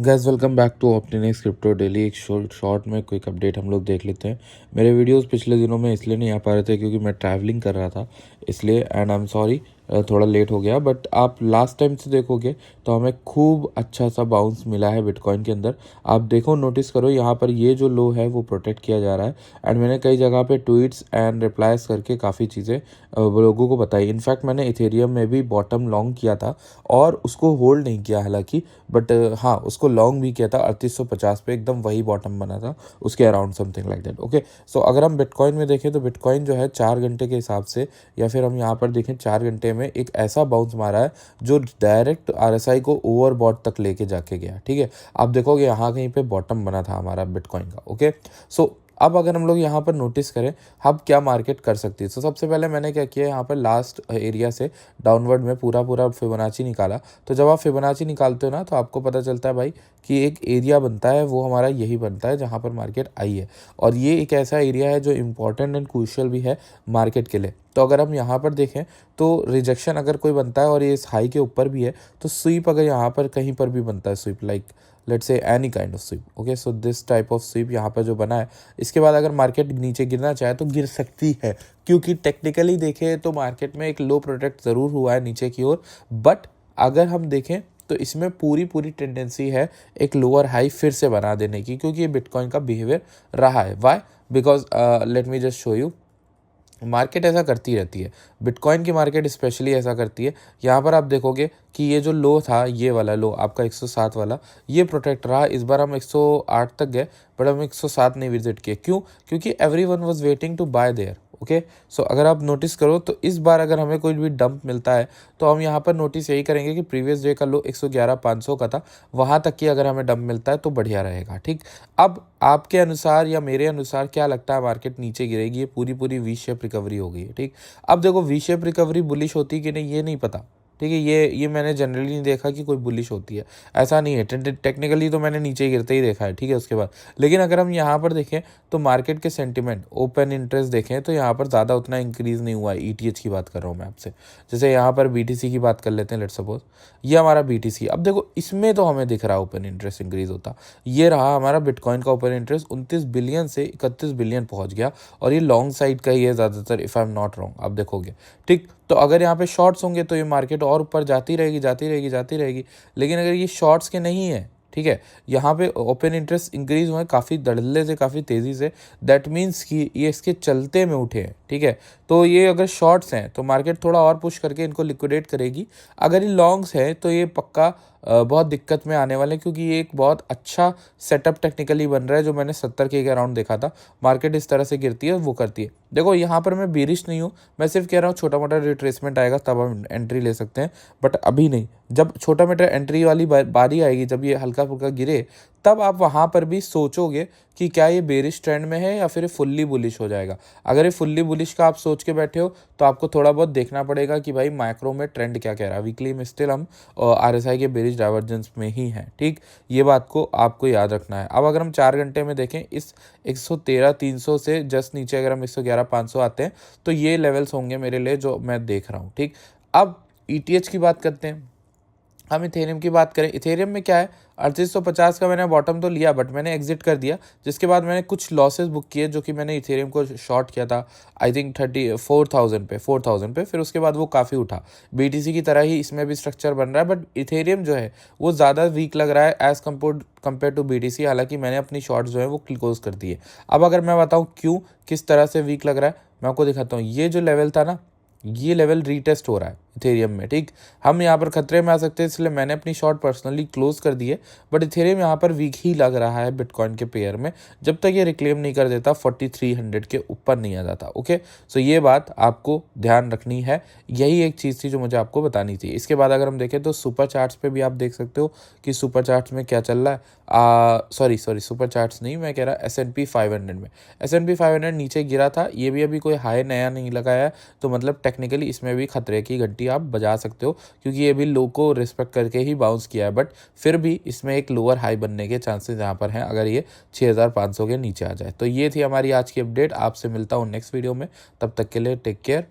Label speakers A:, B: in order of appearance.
A: Guys welcome back to Optinex crypto daily. एक short में quick update हम लोग देख लेते हैं। मेरे वीडियोस पिछले दिनों में इसलिए नहीं आ पा रहे थे क्योंकि मैं ट्रैवलिंग कर रहा था, इसलिए एंड आई एम सॉरी थोड़ा लेट हो गया। बट आप लास्ट टाइम से देखोगे तो हमें खूब अच्छा सा बाउंस मिला है बिटकॉइन के अंदर। आप देखो, नोटिस करो, यहाँ पर ये जो लो है वो प्रोटेक्ट किया जा रहा है। एंड मैंने कई जगह पे ट्वीट्स एंड रिप्लाईज करके काफ़ी चीज़ें लोगों को बताई। इनफैक्ट मैंने इथेरियम में भी बॉटम लॉन्ग किया था और उसको होल्ड नहीं किया हालांकि, बट हाँ उसको लॉन्ग भी किया था 3850 पे, एकदम वही बॉटम बना था उसके around, something like that. Okay, so अगर हम बिटकॉइन में देखें तो बिटकॉइन जो है 4 घंटे के हिसाब से, या फिर हम यहाँ पर देखें 4 घंटे में एक ऐसा बाउंस मारा है जो डायरेक्ट आरएसआई को ओवरबॉट तक लेके जाके गया। ठीक है, आप देखोगे यहाँ कहीं पे बॉटम बना था हमारा बिटकॉइन का। ओके, सो अब अगर हम लोग यहाँ पर नोटिस करें अब क्या मार्केट कर सकती है, तो सबसे पहले मैंने क्या किया, यहाँ पर लास्ट एरिया से डाउनवर्ड में पूरा फिबोनाची निकाला। तो जब आप फिबोनाची निकालते हो ना तो आपको पता चलता है भाई कि एक एरिया बनता है, वो हमारा यही बनता है जहाँ पर मार्केट आई है। और ये एक ऐसा एरिया है जो इम्पॉर्टेंट एंड क्रूशियल भी है मार्केट के लिए। तो अगर हम यहाँ पर देखें तो रिजेक्शन अगर कोई बनता है और ये इस हाई के ऊपर भी है, तो स्वीप अगर यहाँ पर कहीं पर भी बनता है, sweep like let's say any kind of sweep. Okay, so this type of sweep यहाँ पर जो बना है, इसके बाद अगर मार्केट नीचे गिरना चाहे तो गिर सकती है, क्योंकि टेक्निकली देखें तो मार्केट में एक लो प्रोटेक्ट ज़रूर हुआ है नीचे की ओर। बट अगर हम देखें तो इसमें पूरी टेंडेंसी है एक लोअर हाई फिर से बना देने की, क्योंकि ये बिटकॉइन का बिहेवियर रहा है। Why? Because let me just show you, market ऐसा करती रहती है, बिटकॉइन की मार्केट स्पेशली ऐसा करती है। यहाँ पर आप देखोगे कि ये जो लो था, ये वाला लो आपका 107 वाला, ये प्रोटेक्ट रहा। इस बार हम 108 तक गए बट हम 107 नहीं विजिट किए। क्यों? क्योंकि everyone was waiting to buy there. Okay, so अगर आप नोटिस करो तो इस बार अगर हमें कोई भी डंप मिलता है तो हम यहाँ पर नोटिस यही करेंगे कि प्रीवियस डे का लो 111,500 का था, वहाँ तक की अगर हमें डंप मिलता है तो बढ़िया रहेगा। ठीक, अब आपके अनुसार या मेरे अनुसार क्या लगता है मार्केट नीचे गिरेगी? ये पूरी वी शेप रिकवरी हो गई है। ठीक, अब देखो वी शेप रिकवरी बुलिश होती है कि नहीं ये नहीं पता। ठीक है, ये मैंने जनरली नहीं देखा कि कोई बुलिश होती है, ऐसा नहीं है। टेक्निकली तो मैंने नीचे गिरते ही देखा है। ठीक है, उसके बाद लेकिन अगर हम यहाँ पर देखें तो मार्केट के सेंटिमेंट, ओपन इंटरेस्ट देखें तो यहाँ पर ज़्यादा उतना इंक्रीज़ नहीं हुआ है। ईटीएच की बात कर रहा हूँ मैं आपसे। जैसे यहाँ पर बीटीसी की बात कर लेते हैं, लेट्स सपोज ये हमारा बीटीसी। अब देखो इसमें तो हमें दिख रहा है ओपन इंटरेस्ट इंक्रीज होता। ये रहा हमारा बिटकॉइन का ओपन इंटरेस्ट, 29 बिलियन से 31 बिलियन पहुंच गया, और ये लॉन्ग साइड का ही है ज़्यादातर, if I am not wrong. आप देखोगे, ठीक, तो अगर यहाँ पे शॉर्ट्स होंगे तो ये मार्केट और ऊपर जाती रहेगी। लेकिन अगर ये शॉर्ट्स के नहीं है, ठीक है, यहाँ पे ओपन इंटरेस्ट इंक्रीज हुए काफ़ी धड़ल्ले से, काफ़ी तेज़ी से, दैट मीन्स कि ये इसके चलते में उठे हैं। ठीक है, तो ये अगर शॉर्ट्स हैं तो मार्केट थोड़ा और पुश करके इनको लिक्विडेट करेगी। अगर ये लॉन्ग्स है तो ये पक्का बहुत दिक्कत में आने वाले हैं, क्योंकि ये एक बहुत अच्छा सेटअप टेक्निकली बन रहा है जो मैंने 70 के अराउंड देखा था। मार्केट इस तरह से गिरती है, वो करती है। देखो यहाँ पर मैं बेरिश नहीं हूँ, मैं सिर्फ कह रहा हूँ छोटा मोटा रिट्रेसमेंट आएगा तब हम एंट्री ले सकते हैं, बट अभी नहीं। जब छोटा मोटा एंट्री वाली बारी आएगी, जब ये हल्का फुल्का गिरे, तब आप वहाँ पर भी सोचोगे कि क्या ये बेरिश ट्रेंड में है या फिर फुल्ली बुलिश हो जाएगा। अगर ये फुल्ली बुलिश का आप सोच के बैठे हो तो आपको थोड़ा बहुत देखना पड़ेगा कि भाई माइक्रो में ट्रेंड क्या कह रहा है। वीकली में स्टिल हम आरएसआई के बेरिश डाइवर्जेंस में ही हैं। ठीक, ये बात को आपको याद रखना है। अब अगर हम 4 घंटे में देखें, इस 113,300 से जस्ट नीचे अगर हम 111,500 आते हैं तो ये लेवल्स होंगे मेरे लिए जो मैं देख रहा हूँ। ठीक, अब ईटीएच की बात करते हैं, हम इथेरियम की बात करें। इथेरियम में क्या है, 3850 का मैंने बॉटम तो लिया बट मैंने एग्जिट कर दिया, जिसके बाद मैंने कुछ लॉसेस बुक किए जो कि मैंने इथेरियम को शॉर्ट किया था आई थिंक 4,000 पे। फिर उसके बाद वो काफ़ी उठा। बीटीसी की तरह ही इसमें भी स्ट्रक्चर बन रहा है, बट इथेरियम जो है वो ज़्यादा वीक लग रहा है एज़ कंपेयर टू बीटीसी। हालांकि मैंने अपनी शॉर्ट्स जो है वो क्लोज कर दिए। अब अगर मैं बताऊँ क्यों, किस तरह से वीक लग रहा है, मैं आपको दिखाता हूँ। ये जो लेवल था ना, ये लेवल रीटेस्ट हो रहा है इथेरियम में। ठीक, हम यहाँ पर खतरे में आ सकते हैं, इसलिए मैंने अपनी शॉर्ट पर्सनली क्लोज कर दी है। बट इथेरियम यहाँ पर वीक ही लग रहा है बिटकॉइन के पेयर में, जब तक ये रिक्लेम नहीं कर देता 4300 के ऊपर नहीं आ जाता। ओके, सो ये बात आपको ध्यान रखनी है। यही एक चीज़ थी जो मुझे आपको बतानी थी। इसके बाद अगर हम देखें तो सुपर चार्ट्स पे भी आप देख सकते हो कि सुपर चार्ट्स में क्या चल रहा है। सॉरी सुपर चार्ट्स नहीं, मैं कह रहा S&P 500 में। S&P 500 नीचे गिरा था, ये भी अभी कोई हाई नया नहीं लगाया है, तो मतलब टेक्निकली इसमें भी खतरे की घंटी आप बजा सकते हो, क्योंकि ये भी लो को रिस्पेक्ट करके ही बाउंस किया है। बट फिर भी इसमें एक लोअर हाई बनने के चांसेस यहाँ पर हैं अगर ये 6500 के नीचे आ जाए। तो ये थी हमारी आज की अपडेट। आपसे मिलता हूँ नेक्स्ट वीडियो में, तब तक के लिए टेक केयर।